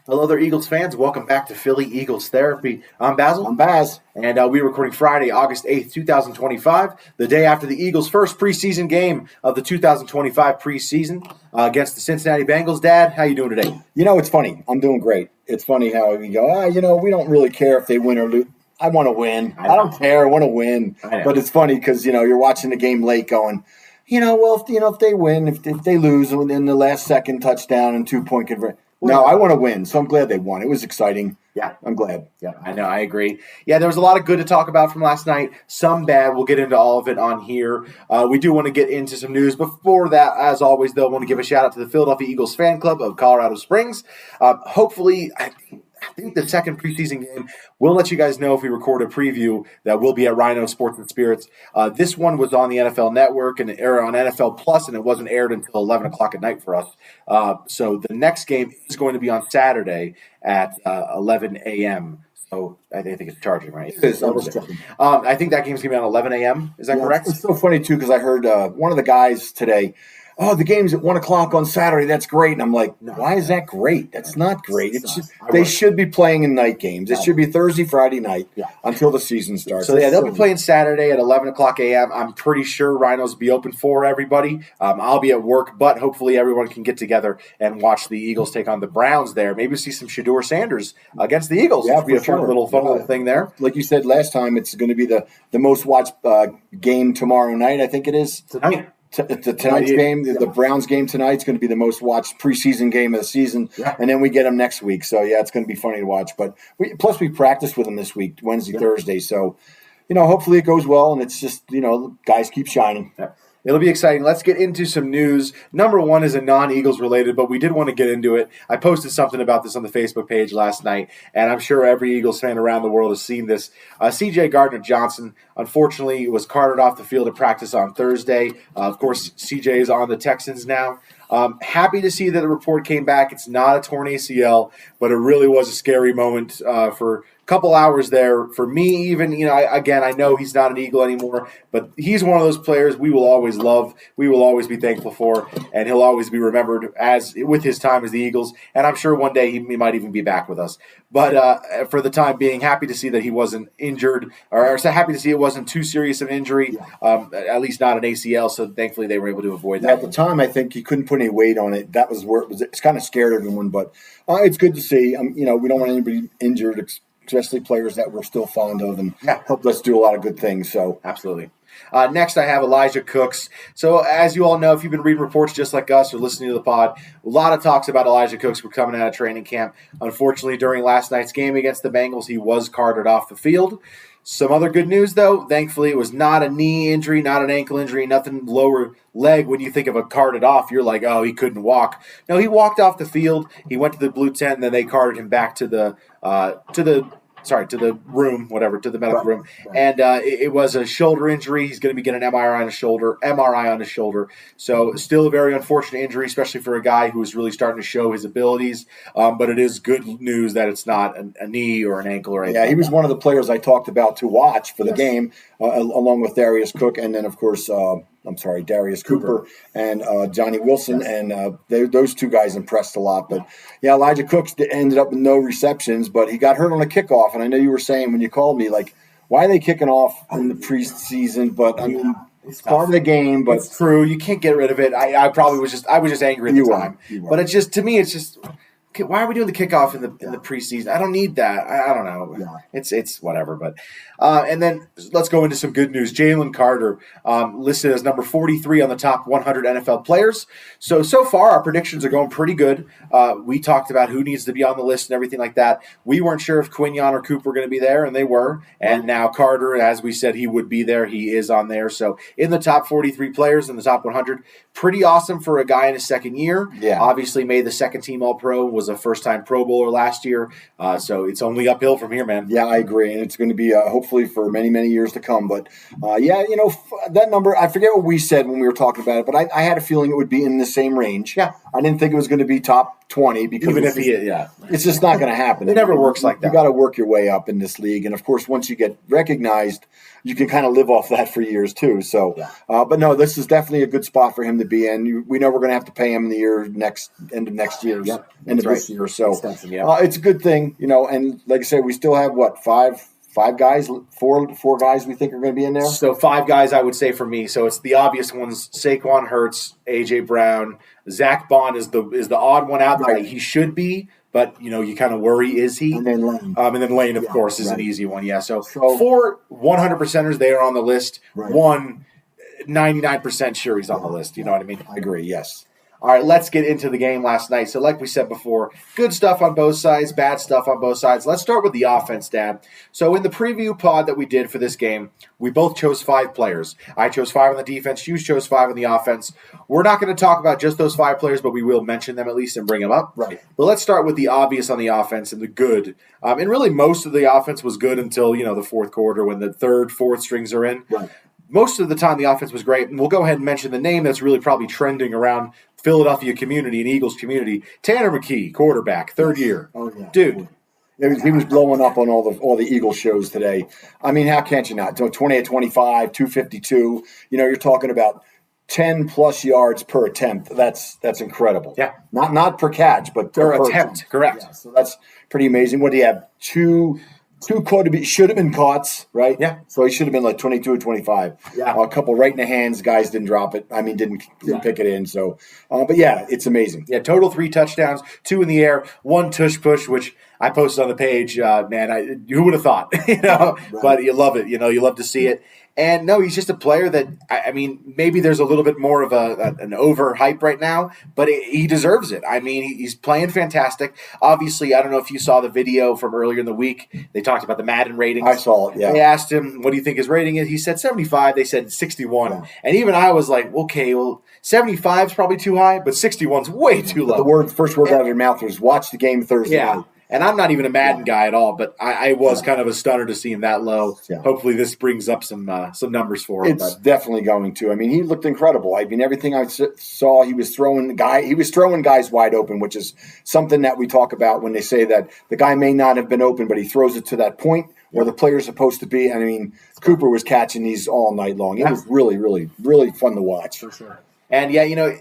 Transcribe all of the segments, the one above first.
Hello there, Eagles fans. Welcome back to Philly Eagles Therapy. I'm Basil. I'm Baz. And we're recording Friday, August 8th, 2025, the day after the Eagles' first preseason game of the 2025 preseason against the Cincinnati Bengals. Dad, how you doing today? You know, it's funny. I'm doing great. It's funny how we go, we don't really care if they win or lose. I want to win. I don't care. I want to win. But it's funny because, you're watching the game late going, if they win, if they lose in the last second touchdown and 2-point conversion. No, I want to win, so I'm glad they won. It was exciting. Yeah. I'm glad. Yeah, I know. I agree. Yeah, there was a lot of good to talk about from last night. Some bad. We'll get into all of it on here. We do want to get into some news. Before that, as always, though, I want to give a shout-out to the Philadelphia Eagles fan club of Colorado Springs. Hopefully, I think the second preseason game, we'll let you guys know if we record a preview that will be at Rhino Sports and Spirits. This one was on the NFL Network and aired on NFL Plus, and it wasn't aired until 11 o'clock at night for us. So the next game is going to be on Saturday at 11 a.m. So I think it's charging, right? It is. I think that game's going to be on 11 a.m. Is that correct? It's so funny, too, because I heard one of the guys today, the game's at 1 o'clock on Saturday. That's great. And I'm like, why is that great? That's not great. They should be playing in night games. It should be Thursday, Friday night until the season starts. So, they'll be playing Saturday at 11 o'clock a.m. I'm pretty sure Rhinos will be open for everybody. I'll be at work, but hopefully everyone can get together and watch the Eagles take on the Browns there. Maybe see some Shedeur Sanders against the Eagles. Yeah, be a fun little thing there. Like you said last time, it's going to be the most watched game tomorrow night, I think it is. Tonight. Tonight's game, the Browns game tonight is going to be the most watched preseason game of the season, and then we get them next week. So, it's going to be funny to watch. But we practiced with them this week, Wednesday, Thursday. So, hopefully it goes well, and it's just, guys keep shining. Yeah. It'll be exciting. Let's get into some news. Number one is a non-Eagles related, but we did want to get into it. I posted something about this on the Facebook page last night, and I'm sure every Eagles fan around the world has seen this. C.J. Gardner-Johnson, unfortunately, was carted off the field of practice on Thursday. Of course, C.J. is on the Texans now. Happy to see that the report came back. It's not a torn ACL, but it really was a scary moment for a couple hours there. For me, even, I know he's not an Eagle anymore, but he's one of those players we will always love, we will always be thankful for, and he'll always be remembered as with his time as the Eagles, and I'm sure one day he might even be back with us. But for the time being, happy to see that he wasn't injured, or happy to see it wasn't too serious of an injury, at least not an ACL, so thankfully they were able to avoid that. At the time, I think he couldn't put any weight on it. That was where it was. It's kind of scared everyone, but it's good to see. We don't want anybody injured, especially players that we're still fond of and helped us do a lot of good things. So absolutely. Next, I have Elijah Cooks. So as you all know, if you've been reading reports just like us or listening to the pod, a lot of talks about Elijah Cooks were coming out of training camp. Unfortunately, during last night's game against the Bengals, he was carted off the field. Some other good news, though. Thankfully, it was not a knee injury, not an ankle injury, nothing lower leg. When you think of a carted off, you're like, oh, he couldn't walk. No, he walked off the field. He went to the blue tent, and then they carted him back to the room, to the medical room. And it was a shoulder injury. He's going to be getting an MRI on his shoulder. So still a very unfortunate injury, especially for a guy who is really starting to show his abilities. But it is good news that it's not a knee or an ankle or anything. Yeah, he was one of the players I talked about to watch for the game, along with Darius Cook, and then, of course, Darius Cooper and Johnny Wilson, and those two guys impressed a lot. But, Elijah Cooks ended up with no receptions, but he got hurt on a kickoff. And I know you were saying when you called me, like, why are they kicking off in the preseason? But, I mean, it's part of the game. But it's true. You can't get rid of it. I was just angry at the time. But it's just, to me, it's just – why are we doing the kickoff in the preseason? I don't need that. I don't know. Yeah. It's whatever. But and then let's go into some good news. Jalen Carter listed as number 43 on the top 100 NFL players. So far our predictions are going pretty good. We talked about who needs to be on the list and everything like that. We weren't sure if Quinyon or Coop were going to be there, and they were. And now Carter, as we said, he would be there. He is on there. So in the top 43 players in the top 100, pretty awesome for a guy in his second year. Yeah. Obviously made the second team All-Pro, was a first-time Pro Bowler last year. So it's only uphill from here, man. Yeah, I agree. And it's going to be hopefully for many, many years to come. But, that number, I forget what we said when we were talking about it, but I had a feeling it would be in the same range. Yeah. I didn't think it was going to be top 20 because Even if it's just not going to happen. It never works like that. You got to work your way up in this league, and of course, once you get recognized, you can kind of live off that for years too. So, but no, this is definitely a good spot for him to be in. We know we're going to have to pay him in the end of next year, end of this year. So, it's a good thing, And like I said, we still have four guys we think are going to be in there. So 5 guys, I would say for me. So it's the obvious ones: Saquon, Hurts, AJ Brown, Zach Bond is the odd one out. Right. He should be. But, you kind of worry, is he? And then Lane. Lane, of course, is an easy one. Yeah, so 4 100%ers, they are on the list. Right. 1, 99% sure he's on the list. You know what I mean? I agree, yes. All right, let's get into the game last night. So like we said before, good stuff on both sides, bad stuff on both sides. Let's start with the offense, Dan. So in the preview pod that we did for this game, we both chose 5 players. I chose 5 on the defense. You chose 5 on the offense. We're not going to talk about just those 5 players, but we will mention them at least and bring them up. Right. But let's start with the obvious on the offense and the good. And really most of the offense was good until, the fourth quarter when the third, fourth strings are in. Right. Most of the time, the offense was great, and we'll go ahead and mention the name that's really probably trending around Philadelphia community and Eagles community. Tanner McKee, quarterback, third year. Oh, yeah. Dude. He was blowing up on all the Eagles shows today. I mean, how can't you not? 28-25, 252. You're talking about 10-plus yards per attempt. That's incredible. Yeah. Not per catch, but per attempt. Correct. Yeah, so that's pretty amazing. What do you have? Two should have been caught, right? Yeah. So he should have been like 22 or 25. Yeah. A couple right in the hands. Guys didn't drop it. I mean, didn't pick it in. So, but yeah, it's amazing. Yeah, total 3 touchdowns, 2 in the air, 1 tush push, which I posted on the page. Man, who would have thought? Right. But you love it. You love to see it. And no, he's just a player that, I mean, maybe there's a little bit more of an overhype right now, but he deserves it. I mean, he's playing fantastic. Obviously, I don't know if you saw the video from earlier in the week. They talked about the Madden ratings. I saw it, yeah. They asked him, what do you think his rating is? He said 75. They said 61. Yeah. And even I was like, okay, well, 75 is probably too high, but 61 is way too low. The first word out of your mouth was watch the game Thursday night. And I'm not even a Madden guy at all, but I was kind of a stunner to see him that low. Yeah. Hopefully this brings up some numbers for him. It's definitely going to. I mean, he looked incredible. I mean, everything I saw, he was throwing guys wide open, which is something that we talk about when they say that the guy may not have been open, but he throws it to that point where the player's supposed to be. And I mean, Cooper was catching these all night long. It was really, really, really fun to watch. For sure. And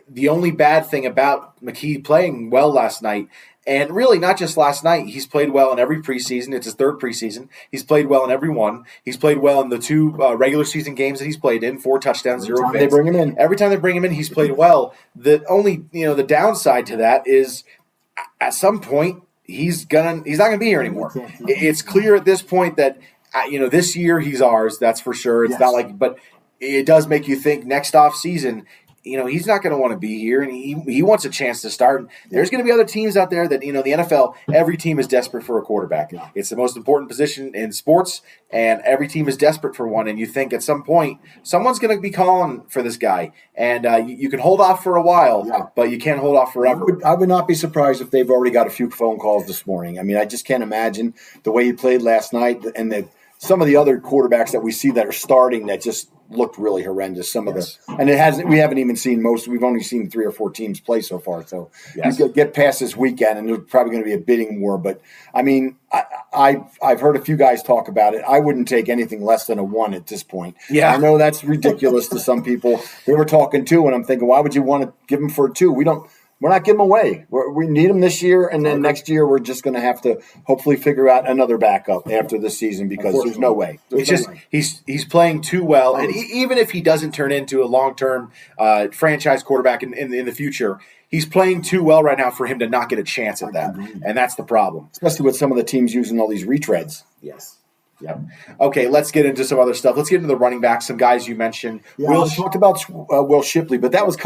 the only bad thing about McKee playing well last night, and really not just last night, he's played well in every preseason. It's his 3rd preseason. He's played well in every one. He's played well in the 2 regular season games that he's played in, 4 touchdowns, 0 picks. Every time they bring him in, he's played well. The only, the downside to that is at some point he's not gonna be here anymore. It's clear at this point that this year he's ours. That's for sure. It's not like, but it does make you think next off season, he's not going to want to be here, and he wants a chance to start. And there's going to be other teams out there that, the NFL, every team is desperate for a quarterback. Yeah. It's the most important position in sports, and every team is desperate for one. And you think at some point, someone's going to be calling for this guy. And you can hold off for a while, but you can't hold off forever. I would not be surprised if they've already got a few phone calls this morning. I mean, I just can't imagine the way he played last night, and some of the other quarterbacks that we see that are starting that just looked really horrendous. Some of and we haven't even seen most. We've only seen 3 or 4 teams play so far. So you get past this weekend, and there's probably going to be a bidding war. But I mean, I've heard a few guys talk about it. I wouldn't take anything less than a 1 at this point. Yeah, I know that's ridiculous to some people. They were talking 2, and I'm thinking, why would you want to give them for a 2? We're not giving them away. We need them this year, and then next year we're just going to have to hopefully figure out another backup after this season because there's no way. He's playing too well, and even if he doesn't turn into a long-term franchise quarterback in the future, he's playing too well right now for him to not get a chance at that, and that's the problem. Especially with some of the teams using all these retreads. Yes. Yep. Okay, let's get into some other stuff. Let's get into the running backs, some guys you mentioned. Yeah, we talked about Will Shipley, but that was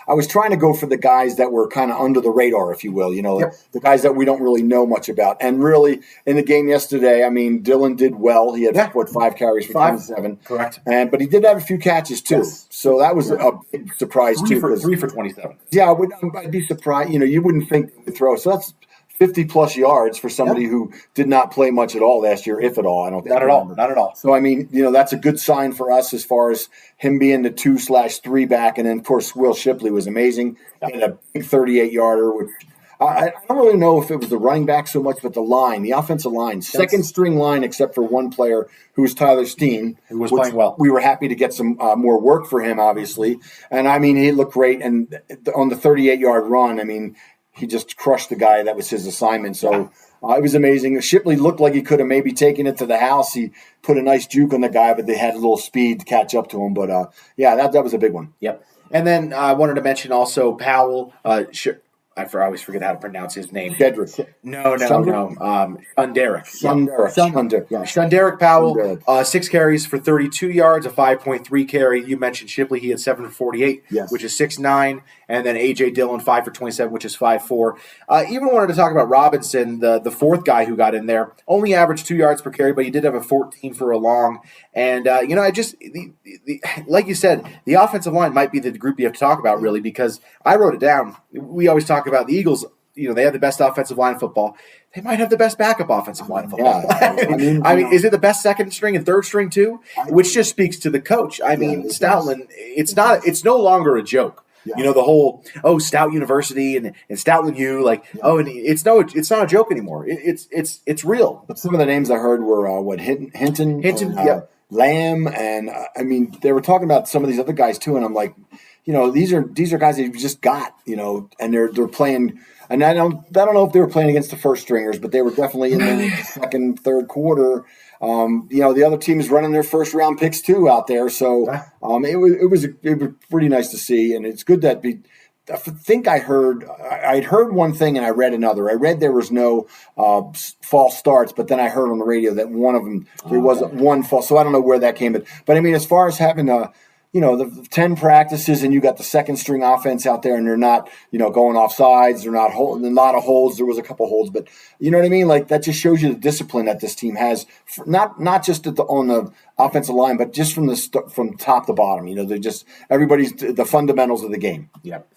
I was trying to go for the guys that were kind of under the radar, if you will, the guys that we don't really know much about. And really, in the game yesterday, I mean, Dillon did well. He had, 5 carries for 27. Correct. But he did have a few catches, too. Yes. So that was a big surprise, too. 3 for 27. Yeah, I'd be surprised. You wouldn't think to throw. So that's 50-plus yards for somebody who did not play much at all last year, if at all. I don't think not at all. So I mean, that's a good sign for us as far as him being the 2/3 back, and then of course Will Shipley was amazing. He had a big 38-yarder, which I don't really know if it was the running back so much, but the offensive line, second string line, except for one player who was Tyler Steen, who was playing well. We were happy to get some more work for him, obviously. And I mean, he looked great. And on the 38-yard run, I mean, he just crushed the guy. That was his assignment. So it was amazing. Shipley looked like he could have maybe taken it to the house. He put a nice juke on the guy, but they had a little speed to catch up to him. But that was a big one. Yep. And then I wanted to mention also Powell. I always forget how to pronounce his name. Dedrick. No. Shunderick. Shunderick Powell, 6 carries for 32 yards, a 5.3 carry. You mentioned Shipley. He had 7 for 48, which is 6.9. And then A.J. Dillon, 5 for 27, which is 5.4. Even wanted to talk about Robinson, the fourth guy who got in there. Only averaged 2 yards per carry, but he did have a 14 for a long. And, like you said, the offensive line might be the group you have to talk about, really, because I wrote it down. We always talk about the Eagles. They have the best offensive line in football. They might have the best backup offensive line in football. I mean, is it the best second string and third string too? Which just speaks to the coach. I mean, Stoutland, it's no longer a joke. Yeah. The whole Stout University and Stoutland U, and it's not a joke anymore. It's real. But some of the names I heard were Hinton, Lamb, and I mean they were talking about some of these other guys too, and I'm like, these are guys that you just got, and they're playing. And I don't know if they were playing against the first stringers, but they were definitely in the second, third quarter. The other team is running their first round picks too out there, so it was pretty nice to see, and it's good that I think I'd heard one thing and I read another. I read there was no false starts, but then I heard on the radio that one of them there was one false. So I don't know where that came from. But I mean, as far as having the 10 practices and you got the second string offense out there and they're not, going off sides, they're not holding a lot of holds. There was a couple holds, but you know what I mean? Like that just shows you the discipline that this team has, not just on the offensive line, but just from top to bottom. They're just everybody's the fundamentals of the game. Yep.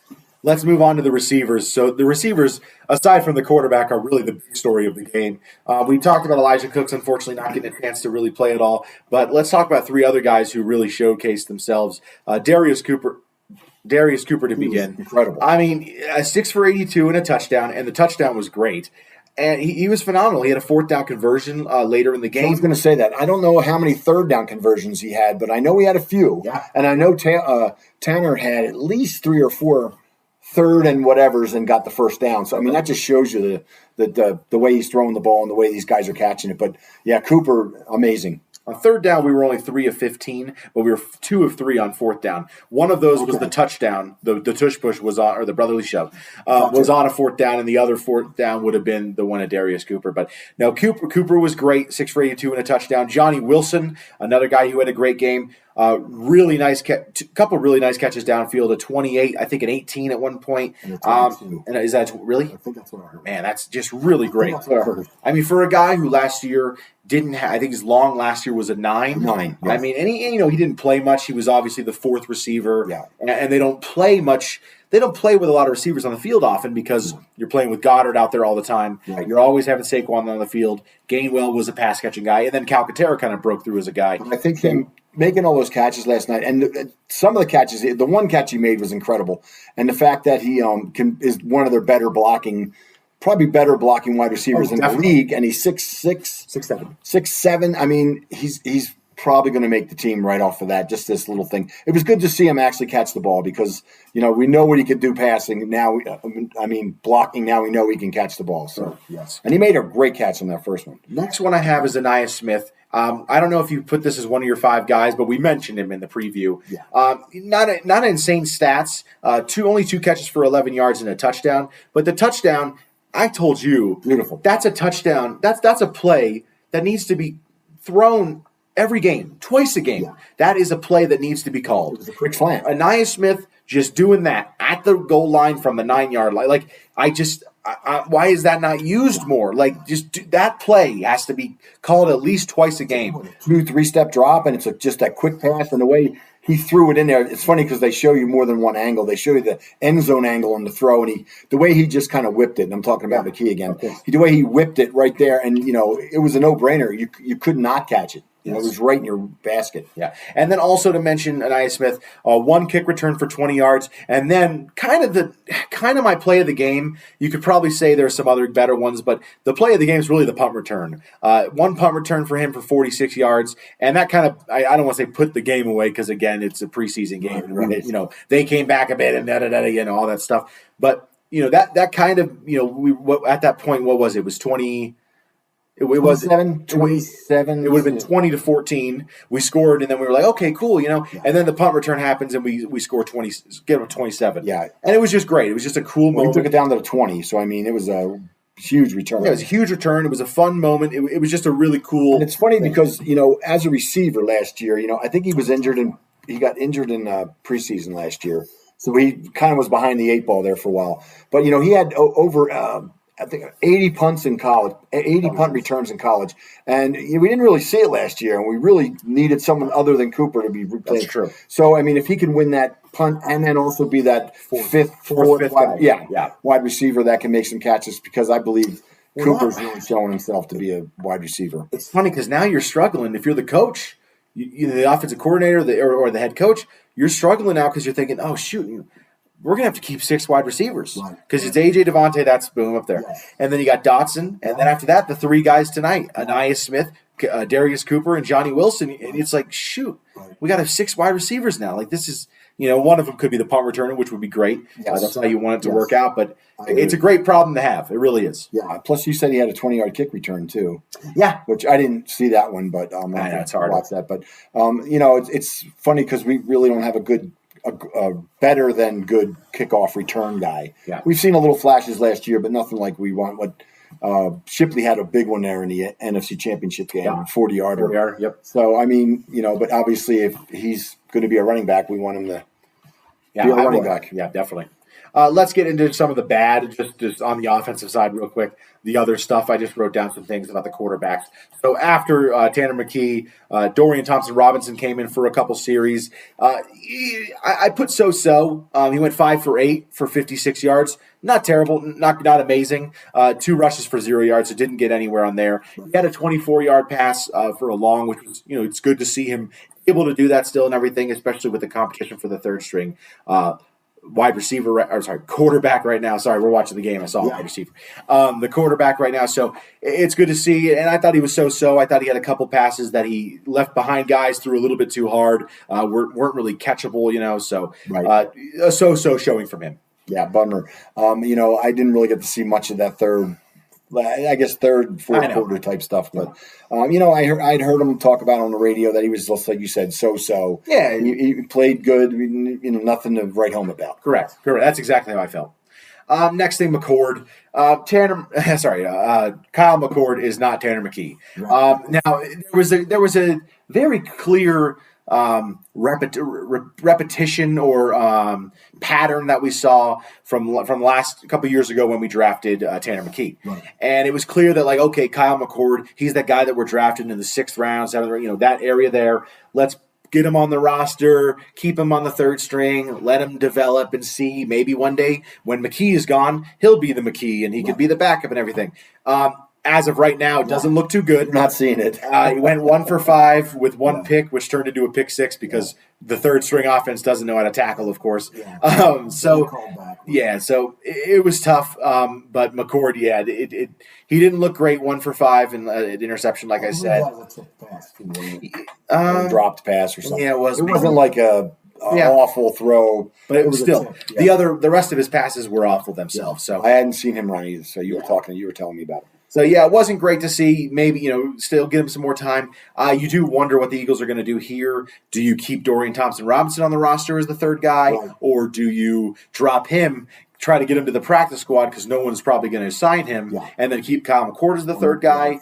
Let's move on to the receivers. So the receivers, aside from the quarterback, are really the big story of the game. We talked about Elijah Cooks, unfortunately, not getting a chance to really play at all. But let's talk about 3 other guys who really showcased themselves. Darius Cooper to begin. Incredible. I mean, 6 for 82 and a touchdown, and the touchdown was great. And he was phenomenal. He had a 4th down conversion later in the game. I was going to say that. I don't know how many 3rd down conversions he had, but I know he had a few. Yeah. And I know Tanner had at least 3 or 4 third and whatevers and got the first down. So, I mean, that just shows you the way he's throwing the ball and the way these guys are catching it. But, yeah, Cooper, amazing. On 3rd down, we were only 3 of 15, but we were 2 of 3 on 4th down. One of those was the touchdown. The Tush Push was on, or the brotherly shove, was on a 4th down, and the other 4th down would have been the one of Darius Cooper. But no, Cooper was great, 6 for 82 and a touchdown. Johnny Wilson, another guy who had a great game. Really nice couple really nice catches downfield. A 28, I think an 18 at one point. And is that really? I think that's what I heard. Man, that's just really great. I mean, for a guy who last year didn't have, I think his long last year was a 9. 9. Yes. I mean, and he didn't play much. He was obviously the 4th receiver. Yeah. And they don't play much. They don't play with a lot of receivers on the field often because you're playing with Goddard out there all the time. Right. You're always having Saquon on the field. Gainwell was a pass-catching guy. And then Calcaterra kind of broke through as a guy. I think him making all those catches last night, and some of the catches, the one catch he made was incredible. And the fact that he is one of their better blocking wide receivers in the league, and he's 6'6", 6'7". I mean, he's probably going to make the team right off of that, just this little thing. It was good to see him actually catch the ball because, we know what he could do passing. Now, blocking, now we know he can catch the ball. So yes. And he made a great catch on that first one. Next one I have is Anais Smith. I don't know if you put this as one of your 5 guys, but we mentioned him in the preview. Yeah. Not insane stats. Only 2 catches for 11 yards and a touchdown. But the touchdown, I told you, beautiful. That's a touchdown. That's a play that needs to be thrown every game, twice a game. Yeah. That is a play that needs to be called. It was a quick slant. Anais Smith just doing that at the goal line from the 9-yard line. Why is that not used more? That play has to be called at least twice a game. 2-3-step drop, and it's just that quick pass, and the way he threw it in there. It's funny because they show you more than one angle. They show you the end zone angle on the throw, and the way he just kind of whipped it. And I'm talking about McKee again. Okay. The way he whipped it right there, and it was a no-brainer. You could not catch it. It was right in your basket. Yeah. And then also to mention Anaya Smith, one kick return for 20 yards, and then kind of my play of the game. You could probably say there's some other better ones, but the play of the game is really the punt return. One punt return for him for 46 yards, and that kind of I don't want to say put the game away because again it's a preseason game. Right. They came back a bit and all that stuff. But that kind of at that point, what was it? It was 20. It was 27. It would have been 20-14. We scored, and then we were like, okay, cool, And then the punt return happens, and we score 20, get them 27. Yeah, and it was just great. It was just a cool moment. We took it down to 20, so I mean, it was a huge return. Yeah, it was a huge return. It was a fun moment. It was just a really cool. And it's funny because as a receiver last year, I think he got injured in preseason last year, so he kind of was behind the 8 ball there for a while. But he had over. I think 80 punts in college, 80 punt returns in college. And we didn't really see it last year, and we really needed someone other than Cooper to be replaced. That's true. So, I mean, if he can win that punt and then also be that fourth wide receiver that can make some catches, because I believe Cooper's really showing himself to be a wide receiver. It's funny because now you're struggling. If you're the coach, the offensive coordinator or the head coach, you're struggling now because you're thinking, oh, shoot, we're going to have to keep 6 wide receivers because it's A.J. Devontae, that's boom up there. Yes. And then you got Dotson. And then after that, the 3 guys tonight, Anaya Smith, Darius Cooper, and Johnny Wilson. And it's like, shoot, we got to have 6 wide receivers now. Like this is, one of them could be the punt returner, which would be great. Yes. That's how you want it to work out. But it's a great problem to have. It really is. Yeah. Plus, you said he had a 20-yard kick return too. Yeah. Which I didn't see that one, but I know it's hard to watch that. But, it's funny because we really don't have a better than good kickoff return guy. Yeah. We've seen a little flashes last year, but nothing like we want. What Shipley had a big one there in the NFC Championship game, 40-yarder. 40-yarder, yep. So, I mean, but obviously if he's going to be a running back, we want him to be a running back. Yeah, definitely. Let's get into some of the bad, just on the offensive side real quick. The other stuff, I just wrote down some things about the quarterbacks. So after Tanner McKee, Dorian Thompson-Robinson came in for a couple series. I put so-so. He went 5 for 8 for 56 yards. Not terrible, not amazing. 2 rushes for 0 yards. It didn't get anywhere on there. He had a 24-yard pass for a long, which was, it's good to see him able to do that still and everything, especially with the competition for the third string. Quarterback right now. Sorry, we're watching the game. I saw wide receiver. The quarterback right now. So it's good to see. And I thought he was so-so. I thought he had a couple passes that he left behind guys, threw a little bit too hard, weren't really catchable, So a so-so showing from him. Yeah, bummer. I didn't really get to see much of that third, fourth quarter type stuff. But, I'd heard him talk about on the radio that he was just, like you said, so-so. Yeah. He played good, nothing to write home about. Correct. That's exactly how I felt. Next thing, McCord. Kyle McCord is not Tanner McKee. Right. Now, there was a very clear repetition or pattern that we saw from last couple of years ago when we drafted Tanner McKee. Right. And it was clear that Kyle McCord, he's that guy that we're drafted in the 6th round, 7th round, that area there. Let's get him on the roster, keep him on the 3rd string, let him develop and see. Maybe one day when McKee is gone, he'll be the McKee and he could be the backup and everything. As of right now, it doesn't look too good. I'm not seeing it. He went 1 for 5 with 1 pick, which turned into a pick 6 because the 3rd string offense doesn't know how to tackle, of course. Yeah. So it was tough. But McCord, he didn't look great. 1 for 5 and an interception, like I said. Dropped pass or something. Yeah, it was. It wasn't like a awful throw, but it was still the rest of his passes were awful themselves. So I hadn't seen him run either. So you were telling me about it. So, it wasn't great to see. Maybe, still give him some more time. You do wonder what the Eagles are going to do here. Do you keep Dorian Thompson-Robinson on the roster as the 3rd guy? Right. Or do you drop him, try to get him to the practice squad because no one's probably going to assign him, and then keep Kyle McCord as the 3rd guy?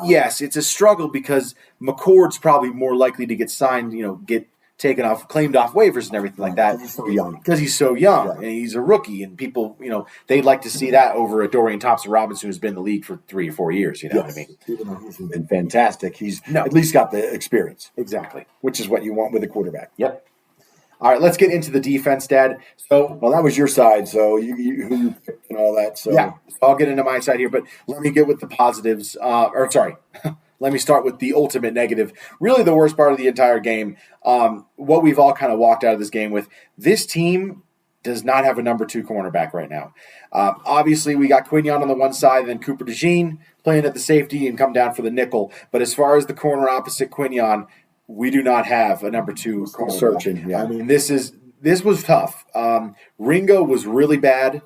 Yes, it's a struggle because McCord's probably more likely to get signed, get taken off, claimed off waivers and everything like that. Because he's so young and he's a rookie, and people, they'd like to see that over a Dorian Thompson-Robinson who's been in the league for 3 or 4 years. What I mean? Even though he's been fantastic, he's at least got the experience. Exactly. Which is what you want with a quarterback. Yep. All right, let's get into the defense, Dad. So, that was your side, so you and all that. So I'll get into my side here, but let me get with the positives. let me start with the ultimate negative. Really the worst part of the entire game, what we've all kind of walked out of this game with. This team does not have a number 2 cornerback right now. Obviously, we got Quignon on the one side, and then Cooper DeJean playing at the safety and come down for the nickel. But as far as the corner opposite Quignon, we do not have a number 2 cornerback. Searching, yeah. I mean, this was tough. Ringo was really bad.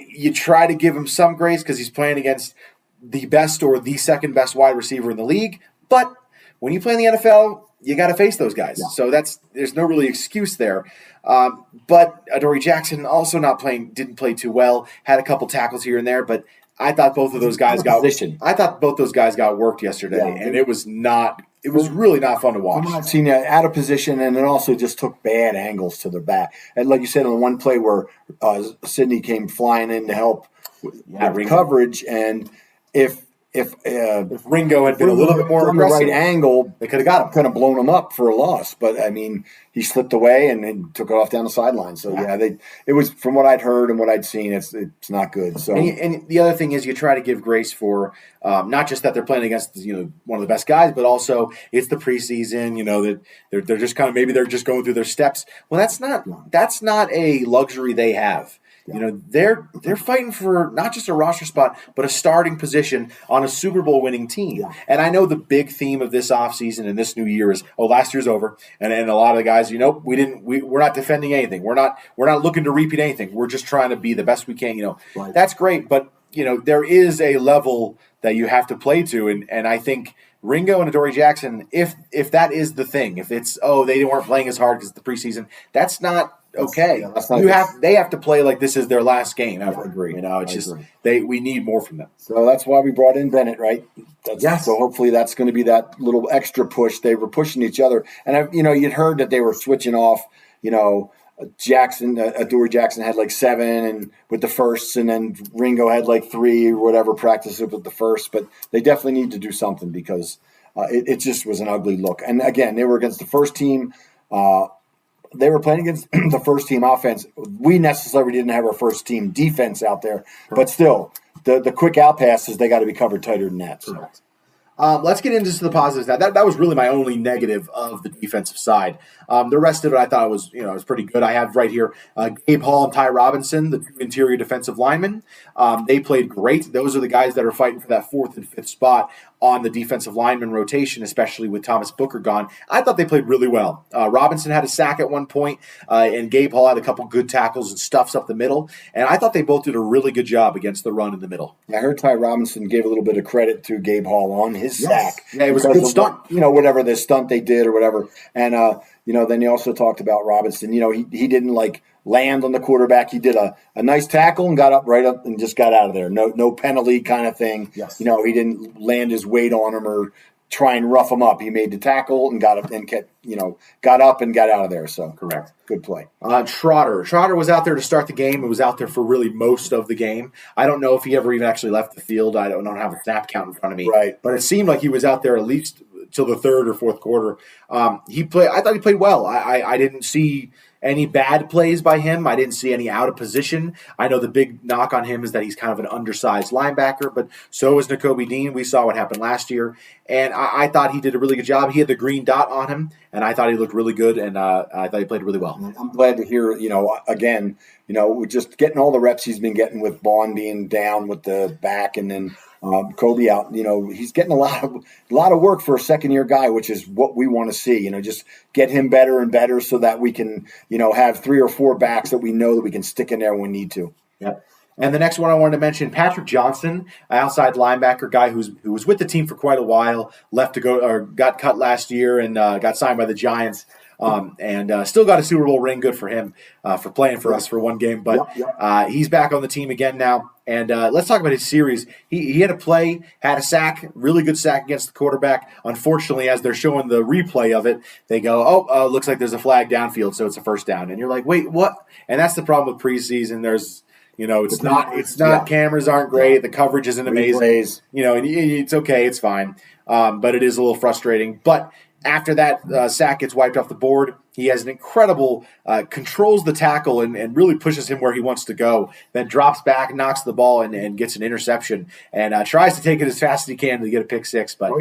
You try to give him some grace because he's playing against the best or the second best wide receiver in the league. But when you play in the NFL, you got to face those guys. Yeah. So there's no really excuse there. But Adoree Jackson also didn't play too well. Had a couple tackles here and there, but I thought both of those guys got worked yesterday, and it was really not fun to watch. I've seen out of position, and it also just took bad angles to their back. And like you said, on the one play where Sidney came flying in to help with coverage, and if Ringo had been a little bit more aggressive, the right angle, they could have got him. Kind of blown him up for a loss. But I mean, he slipped away and took it off down the sideline. So it was, from what I'd heard and what I'd seen, it's not good. So and the other thing is, you try to give grace for not just that they're playing against one of the best guys, but also it's the preseason. That they're just kind of, maybe they're just going through their steps. Well, that's not a luxury they have. Yeah. They're fighting for not just a roster spot, but a starting position on a Super Bowl winning team. Yeah. And I know the big theme of this offseason and this new year is, last year's over, and a lot of the guys, we're not defending anything. We're not looking to repeat anything. We're just trying to be the best we can. Right. That's great, but there is a level that you have to play to, and I think Ringo and Adoree Jackson, if that is the thing, if it's they weren't playing as hard because it's the preseason, that's not okay. They have to play like this is their last game ever. I agree. We need more from them. So that's why we brought in Bennett, right? Yes. So hopefully that's going to be that little extra push. They were pushing each other, and you'd heard that they were switching off. Adoree Jackson had like 7 and with the firsts, and then Ringo had like 3 or whatever practices with the first. But they definitely need to do something because it just was an ugly look. And again, they were against the first team. They were playing against the first team offense. We necessarily didn't have our first team defense out there, but still, the quick out passes, they got to be covered tighter than that. So. Let's get into the positives now. That was really my only negative of the defensive side. The rest of it, I thought was pretty good. I have right here Gabe Hall and Ty Robinson, the 2 interior defensive linemen. They played great. Those are the guys that are fighting for that 4th and 5th spot on the defensive lineman rotation, especially with Thomas Booker gone. I thought they played really well. Robinson had a sack at one point, and Gabe Hall had a couple good tackles and stuffs up the middle. And I thought they both did a really good job against the run in the middle. I heard Ty Robinson gave a little bit of credit to Gabe Hall on his sack. Yeah, it was a good stunt. Whatever the stunt they did or whatever. And, then he also talked about Robinson. He didn't land on the quarterback. He did a nice tackle and got right up and just got out of there. No penalty kind of thing. Yes. He didn't land his weight on him or try and rough him up. He made the tackle and got up and got up and got out of there. So correct. Good play. Trotter was out there to start the game. It was out there for really most of the game. I don't know if he ever even actually left the field. I don't have a snap count in front of me. Right. But it seemed like he was out there at least till the 3rd or 4th quarter. I thought he played well. I didn't see any bad plays by him. I didn't see any out of position. I know the big knock on him is that he's kind of an undersized linebacker, but so is Nakobe Dean. We saw what happened last year, and I thought he did a really good job. He had the green dot on him, and I thought he looked really good, and I thought he played really well. I'm glad to hear, again, just getting all the reps he's been getting with Vaughn being down with the back and then Kobe out. He's getting a lot of work for a second-year guy, which is what we want to see. Just get him better and better so that we can, have 3 or 4 backs that we know that we can stick in there when we need to. Yep. And the next one I wanted to mention, Patrick Johnson, outside linebacker guy who was with the team for quite a while, left to go or got cut last year and got signed by the Giants. And still got a Super Bowl ring. Good for him for playing for us for one game. But he's back on the team again now. And let's talk about his series. He had a play, had a sack, really good sack against the quarterback. Unfortunately, as they're showing the replay of it, they go, looks like there's a flag downfield, so it's a first down. And you're like, wait, what? And that's the problem with preseason. There's it's not cameras aren't great. The coverage isn't amazing. And it's okay. It's fine. But it is a little frustrating. But After that sack gets wiped off the board, he has an incredible, controls the tackle and really pushes him where he wants to go, then drops back, knocks the ball, and gets an interception, and tries to take it as fast as he can to get a pick six. But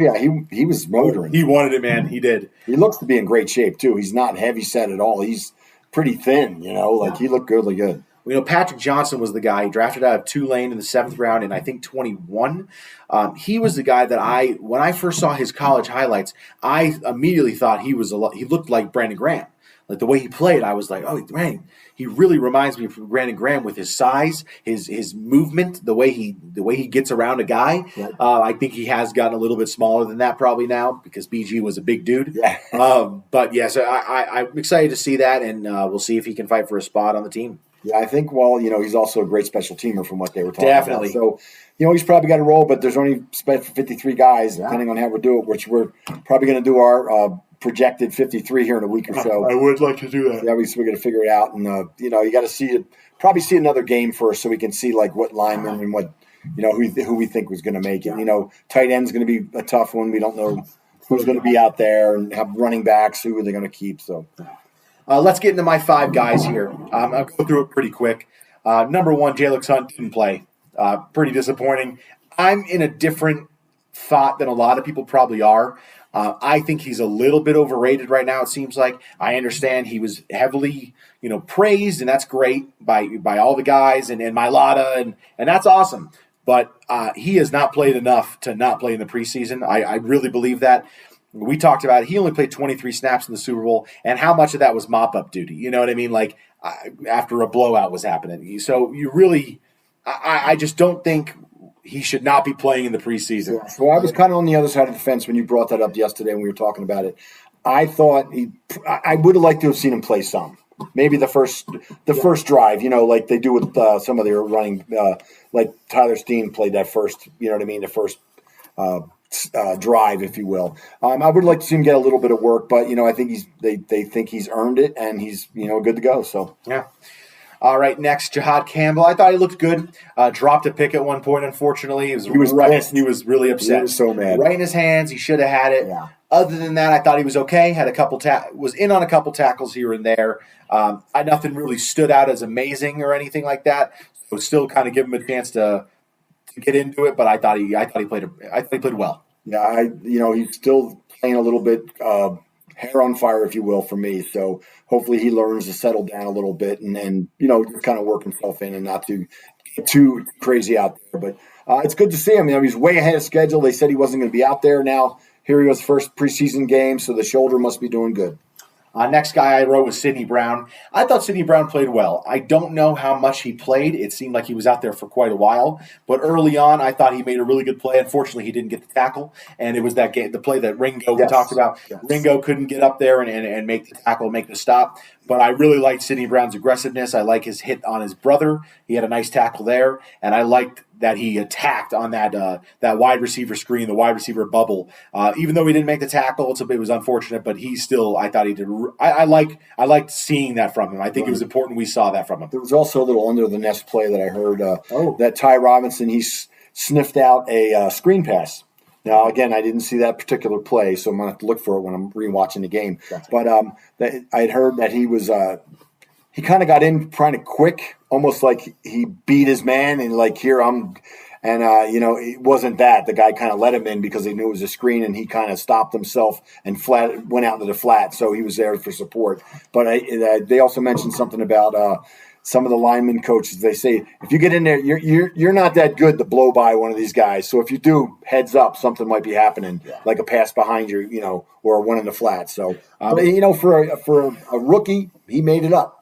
he was motoring. He wanted it, man. He did. He looks to be in great shape, too. He's not heavy set at all. He's pretty thin, he looked really good. Patrick Johnson was the guy. He drafted out of Tulane in the 7th round in, I think, 21. He was the guy that when I first saw his college highlights, I immediately thought he looked like Brandon Graham. Like the way he played, I was like, oh, man, he really reminds me of Brandon Graham with his size, his movement, the way he gets around a guy. Yeah. I think he has gotten a little bit smaller than that probably now because BG was a big dude. Yeah. But yeah, so I'm excited to see that, and we'll see if he can fight for a spot on the team. Yeah, I think, he's also a great special teamer from what they were talking Definitely. about. So, he's probably got a role, but there's only 53 guys, depending on how we do it, which we're probably going to do our projected 53 here in a week or so. I would like to do that. Yeah, we're going to figure it out. And, you got to probably see another game first so we can see, what linemen and what, who we think was going to make it. Tight end's going to be a tough one. We don't know who's going to be out there and have running backs, who are they going to keep, so... Let's get into my 5 guys here. I'll go through it pretty quick. Number 1, Jalen Hunt didn't play. Pretty disappointing. I'm in a different thought than a lot of people probably are. I think he's a little bit overrated right now, it seems like. I understand he was heavily, praised, and that's great by all the guys and Mailata, and that's awesome. But he has not played enough to not play in the preseason. I really believe that. We talked about it. He only played 23 snaps in the Super Bowl, and how much of that was mop-up duty? You know what I mean? After a blowout was happening. So you really – I just don't think he should not be playing in the preseason. Yeah. So I was kind of on the other side of the fence when you brought that up yesterday when we were talking about it. I thought I would have liked to have seen him play some. Maybe the first drive, like they do with some of their running like Tyler Steen played that first, the first drive, if you will. I would like to see him get a little bit of work, but I think they think he's earned it, and he's good to go. So yeah. All right, next, Jahad Campbell. I thought he looked good. Dropped a pick at one point, unfortunately. He was really upset. He was so mad. Right in his hands. He should have had it. Yeah. Other than that, I thought he was okay. Had a couple was in on a couple tackles here and there. Nothing really stood out as amazing or anything like that. So still kind of give him a chance to get into it. But I thought he played well. Yeah, he's still playing a little bit hair on fire, if you will, for me. So hopefully he learns to settle down a little bit and kind of work himself in and not to get too crazy out there. But it's good to see him. He's way ahead of schedule. They said he wasn't going to be out there. Now here he goes, first preseason game, so the shoulder must be doing good. Next guy I wrote was Sidney Brown. I thought Sidney Brown played well. I don't know how much he played. It seemed like he was out there for quite a while. But early on, I thought he made a really good play. Unfortunately, he didn't get the tackle. And it was the play that Ringo we talked about. Yes. Ringo couldn't get up there and make the tackle, make the stop. But I really liked Sidney Brown's aggressiveness. I like his hit on his brother. He had a nice tackle there. And I liked that he attacked on that wide receiver screen, the wide receiver bubble. Even though he didn't make the tackle, it was unfortunate, but he still, I thought he did. I liked seeing that from him. I think it was important we saw that from him. There was also a little under the nest play that I heard that Ty Robinson, he sniffed out a screen pass. Now, again, I didn't see that particular play, so I'm going to have to look for it when I'm rewatching the game. Gotcha. But I'd heard that he was he kind of got in kind of quick, almost like he beat his man and it wasn't that. The guy kind of let him in because he knew it was a screen, and he kind of stopped himself and went out into the flat, so he was there for support. But they also mentioned something about some of the lineman coaches. They say if you get in there, you're not that good to blow by one of these guys. So if you do, heads up, something might be happening, like a pass behind you, or one in the flat. So for a rookie, he made it up.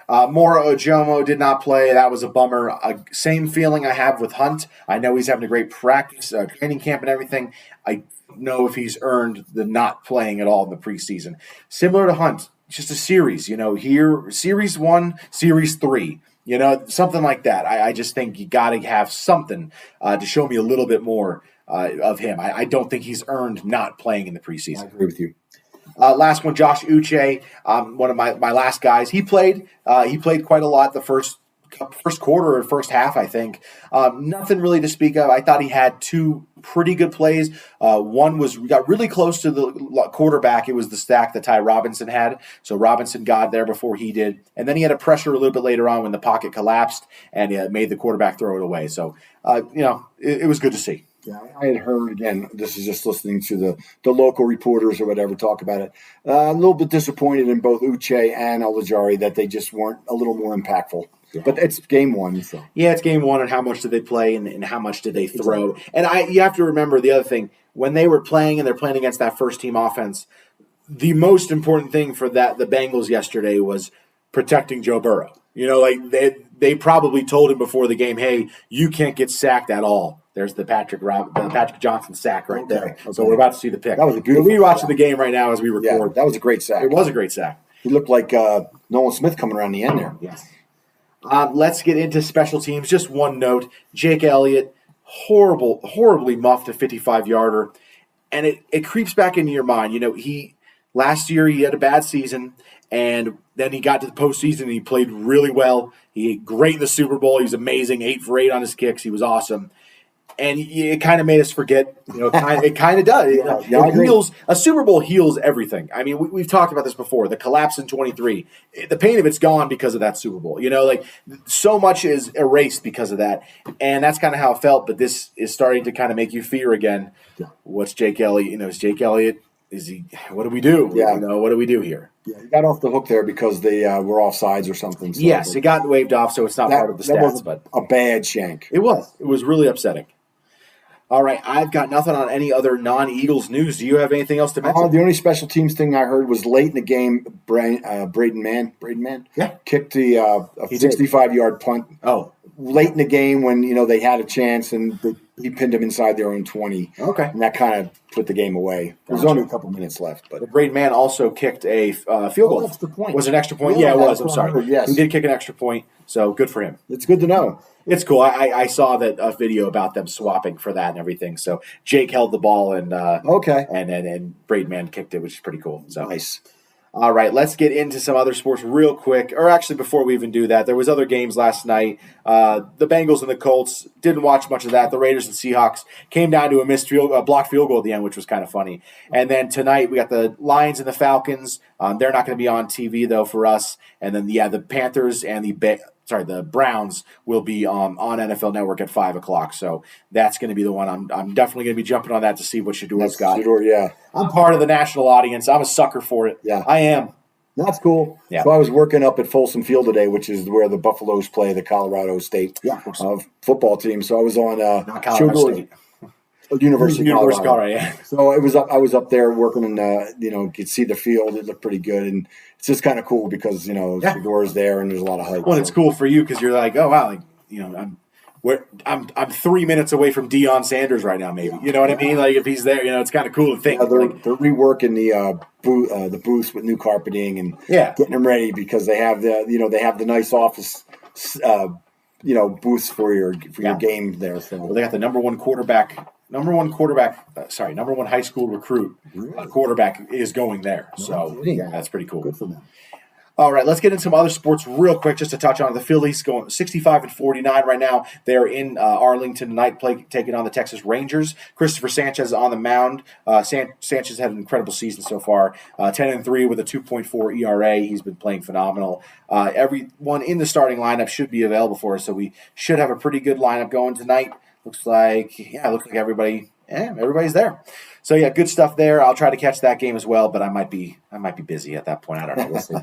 Mora Ojomo did not play. That was a bummer. Same feeling I have with Hunt. I know he's having a great practice, training camp and everything. I don't know if he's earned the not playing at all in the preseason. Similar to Hunt, just a series. Here, Series 1, Series 3. Something like that. I just think you got to have something to show me a little bit more of him. I don't think he's earned not playing in the preseason. I agree with you. Last one, Josh Uche, one of my last guys. He played quite a lot the first first quarter or first half, I think. Nothing really to speak of. I thought he had two pretty good plays. One got really close to the quarterback. It was the stack that Ty Robinson had. So Robinson got there before he did. And then he had a pressure a little bit later on when the pocket collapsed and made the quarterback throw it away. So, it was good to see. Yeah, I had heard, again, this is just listening to the local reporters or whatever talk about it, a little bit disappointed in both Uche and Adoree that they just weren't a little more impactful. Yeah. But it's game one. So. Yeah, it's game one, and how much did they play and how much did they throw. Exactly. And you have to remember the other thing. When they were playing and they're playing against that first-team offense, the most important thing for the Bengals yesterday was protecting Joe Burrow. They probably told him before the game, hey, you can't get sacked at all. There's the Patrick Johnson sack right there. Okay. So we're about to see the pick. That was a beautiful. We're watching the game right now as we record. Yeah, that was a great sack. It was a great sack. He looked like Nolan Smith coming around the end there. Yes. Let's get into special teams. Just one note. Jake Elliott, horribly muffed a 55-yarder. And it creeps back into your mind. Last year he had a bad season, and then he got to the postseason and he played really well. He did great in the Super Bowl. He was amazing, 8 for 8 on his kicks. He was awesome. And it kind of made us forget. It kind of does. A Super Bowl heals everything. I mean, we've talked about this before. The collapse in 23, the pain of it's gone because of that Super Bowl. So much is erased because of that, and that's kind of how it felt. But this is starting to kind of make you fear again. Yeah. What's Jake Elliott? Is Jake Elliott? Is he? What do we do? Yeah. What do we do here? Yeah, he got off the hook there because they were offsides or something. So yes, it got waved off, so it's not part of the stats. But a bad shank. It was. It was really upsetting. All right, I've got nothing on any other non-Eagles news. Do you have anything else to mention? The only special teams thing I heard was late in the game, Braden Mann kicked a 65-yard punt. Oh. Late in the game when, they had a chance, and he pinned him inside their own 20. Okay. And that kind of put the game away. There was only a couple minutes left. But Braden Mann also kicked a field goal. That's the point. Was it an extra point? Yeah, it was. I'm sorry. Yes. He did kick an extra point, so good for him. It's good to know. It's cool. I saw a video about them swapping for that and everything. So Jake held the ball and Braden Mann kicked it, which is pretty cool. So nice. All right, let's get into some other sports real quick. Or actually, before we even do that, there was other games last night. The Bengals and the Colts, didn't watch much of that. The Raiders and Seahawks came down to a blocked field goal at the end, which was kind of funny. And then tonight we got the Lions and the Falcons. They're not going to be on TV though for us. And then the Panthers and the Browns will be on NFL Network at 5:00. So that's going to be the one. I'm definitely going to be jumping on that to see what Shador's got. Shador, yeah. I'm part of the national audience. I'm a sucker for it. Yeah, I am. That's cool. Yeah. So I was working up at Folsom Field today, which is where the Buffaloes play the Colorado State football team. So I was on Colorado State. University of Colorado. Yeah. So I was up there working, and could see the field. It looked pretty good, and it's just kind of cool because Shador's there, and there's a lot of hype. Well, it's cool for you because you're like, oh wow, I'm 3 minutes away from Deion Sanders right now. Maybe you know what I mean. Like if he's there, it's kind of cool to think. Yeah, they're reworking the booths with new carpeting and getting them ready because they have the nice office. Booths for your game there. So they got the number one high school recruit quarterback is going there. So that's pretty cool. Good for them. All right, let's get into some other sports real quick just to touch on. The Phillies going 65-49 right now. They're in Arlington tonight taking on the Texas Rangers. Christopher Sanchez is on the mound. Sanchez had an incredible season so far. 10-3 with a 2.4 ERA. He's been playing phenomenal. Everyone in the starting lineup should be available for us, so we should have a pretty good lineup going tonight. Looks like everybody's there. So yeah, good stuff there. I'll try to catch that game as well, but I might be busy at that point. I don't know. We'll see.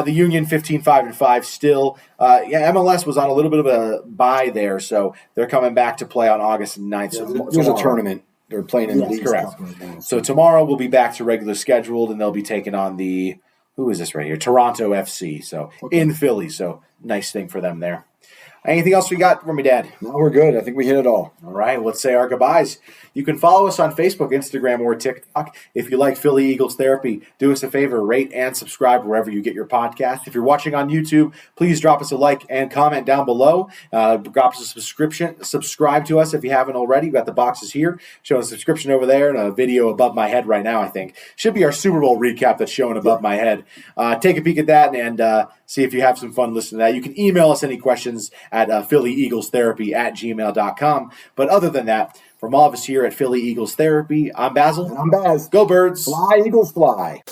The Union 15-5 still. MLS was on a little bit of a bye there, so they're coming back to play on August 9th. So there's a tournament. They're playing in the league. Correct. So tomorrow we'll be back to regular scheduled, and they'll be taking on who is this right here? Toronto FC. So in Philly. So nice thing for them there. Anything else we got for me, Dad? No, we're good. I think we hit it all. All right, let's say our goodbyes. You can follow us on Facebook, Instagram, or TikTok. If you like Philly Eagles Therapy, do us a favor, rate and subscribe wherever you get your podcast. If you're watching on YouTube, please drop us a like and comment down below. Drop us a subscription. Subscribe to us if you haven't already. We've got the boxes here showing a subscription over there and a video above my head right now, I think. Should be our Super Bowl recap that's showing above my head. Take a peek at that and see if you have some fun listening to that. You can email us any questions at phillyeaglestherapy@gmail.com. But other than that, from all of us here at Philly Eagles Therapy, I'm Basil. And I'm Baz. Go Birds. Fly, Eagles, fly.